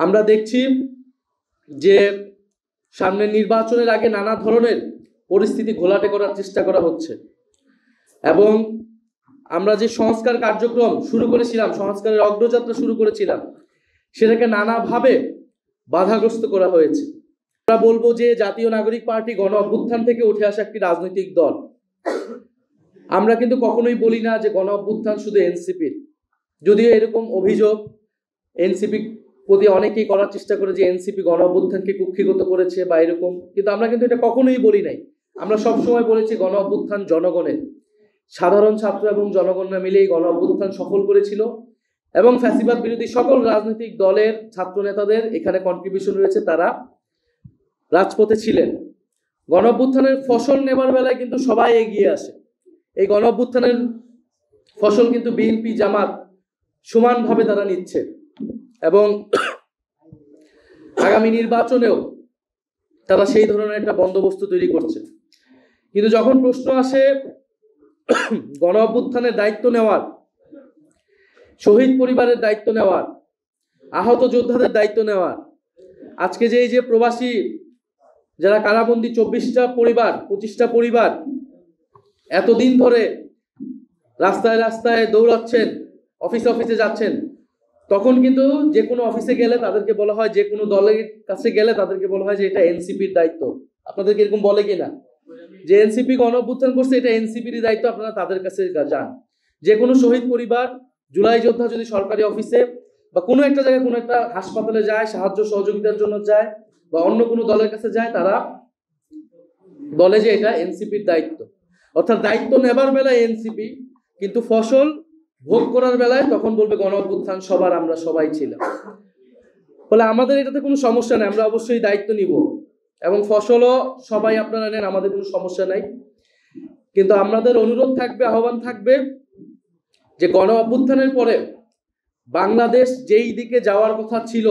আমরা দেখছি যে সামনের নির্বাচনের আগে নানা ধরনের পরিস্থিতি ঘোলাটে করার চেষ্টা করা হচ্ছে এবং আমরা যে সংস্কার কার্যক্রম শুরু করেছিলাম, সংস্কারের অগ্রযাত্রা শুরু করেছিলাম, সেটাকে নানাভাবে বাধাগ্রস্ত করা হয়েছে। আমরা বলবো যে জাতীয় নাগরিক পার্টি গণ অভ্যুত্থান থেকে উঠে আসা একটি রাজনৈতিক দল। আমরা কিন্তু কখনোই বলি না যে গণ অভ্যুত্থান শুধু এনসিপির, যদিও এরকম অভিযোগ এনসিপি প্রতি অনেকেই করার চেষ্টা করে যে এনসিপি গণ অভ্যুত্থানকে কুক্ষিগত করেছে বা এরকম, কিন্তু আমরা কিন্তু এটা কখনোই বলি নাই। আমরা সবসময় বলেছি গণ অভ্যুত্থান জনগণের, সাধারণ ছাত্র এবং জনগণরা মিলেই গণ অভ্যুত্থান সফল করেছিল এবং ফ্যাসিবাদ বিরোধী সকল রাজনৈতিক দলের ছাত্র নেতাদের এখানে কন্ট্রিবিউশন রয়েছে, তারা রাজপথে ছিলেন। গণ অভ্যুত্থানের ফসল নেবার বেলায় কিন্তু সবাই এগিয়ে আসে। এই গণ অভ্যুত্থানের ফসল কিন্তু বিএনপি জামাত সমানভাবে তারা নিচ্ছে এবং আগামী নির্বাচনেও তারা সেই ধরনের একটা বন্দোবস্ত তৈরি করছে। কিন্তু যখন প্রশ্ন আসে গণ অভ্যুত্থানের দায়িত্ব নেওয়ার, শহীদ পরিবারের দায়িত্ব নেওয়ার, আহত যোদ্ধাদের দায়িত্ব নেওয়ার, আজকে যে এই যে প্রবাসী যারা কারাবন্দী 24টা পরিবার 25টা পরিবার এতদিন ধরে রাস্তায় রাস্তায় দৌড়াচ্ছেন, অফিসে যাচ্ছেন, তখন কিন্তু যে কোনো অফিসে গেলে তাদেরকে বলা হয়, যে কোনো দলের কাছে গেলে তাদেরকে বলা হয় যে এটা এনসিপির দায়িত্ব। আপনাদেরকে এরকম বলে কিনা যে এনসিপি গণ অভ্যুত্থান করছে, এটা এনসিপির দায়িত্ব, আপনারা তাদের কাছে যান। যে কোনো শহীদ পরিবার, জুলাই যোদ্ধা যদি সরকারি অফিসে বা কোনো একটা জায়গায়, কোনো একটা হাসপাতালে যায়, সাহায্য সহযোগিতার জন্য যায় বা অন্য কোনো দলের কাছে যায়, তারা বলে যে এটা এনসিপির দায়িত্ব। অর্থাৎ দায়িত্ব নেবার বেলায় এনসিপি, কিন্তু ফসল ভোগ করার বেলায় তখন বলবে গণ অভ্যুত্থান সবার, আমরা সবাই ছিলাম। ফলে আমাদের এটাতে কোনো সমস্যা নেই, আমরা অবশ্যই দায়িত্ব নিব এবং ফসলও সবাই আপনারা নেন, আমাদের কোনো সমস্যা নাই। কিন্তু আমাদের অনুরোধ থাকবে, আহ্বান থাকবে যে গণ অভ্যুত্থানের পরে বাংলাদেশ যেই দিকে যাওয়ার কথা ছিল,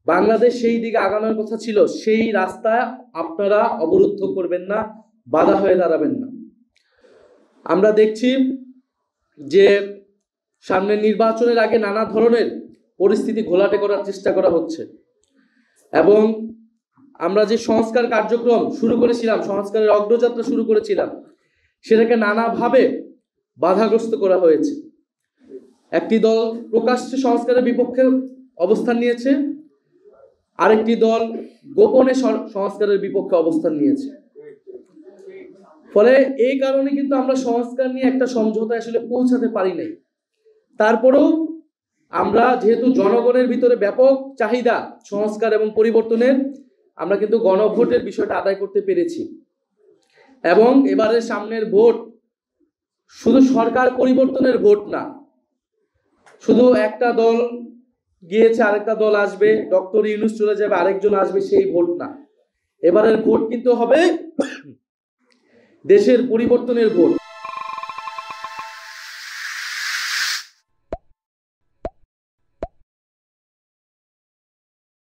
বাংলাদেশ সেই দিকে আগানোর কথা ছিল, সেই রাস্তা আপনারা অবরুদ্ধ করবেন না, বাধা হয়ে দাঁড়াবেন না। আমরা দেখছি যে সামনের নির্বাচনের আগে নানা ধরনের পরিস্থিতি ঘোলাটে করার চেষ্টা করা হচ্ছে এবং আমরা যে সংস্কার কার্যক্রম শুরু করেছিলাম, সংস্কারের অগ্রযাত্রা শুরু করেছিলাম, সেটাকে নানাভাবে বাধাগ্রস্ত করা হয়েছে। একটি দল প্রকাশ্যে সংস্কারের বিপক্ষে অবস্থান নিয়েছে, আরেকটি দল গোপনে সংস্কারের বিপক্ষে অবস্থান নিয়েছে। ফলে এই কারণে কিন্তু আমরা সংস্কার নিয়ে একটা সমঝোতায় আসলে পৌঁছাতে পারি নাই। তারপরেও আমরা যেহেতু জনগণের ভিতরে ব্যাপক চাহিদা সংস্কার এবং পরিবর্তনের, আমরা কিন্তু গণভোটের বিষয়টা আদায় করতে পেরেছি এবং এবারের সামনের ভোট শুধু সরকার পরিবর্তনের ভোট না, শুধু একটা দল গিয়েছে আরেকটা দল আসবে, ডক্টর ইউনূস চলে যাবে আরেকজন আসবে, সেই ভোট না। এবারের ভোট কিন্তু হবে দেশের পরিবর্তনের ভোট।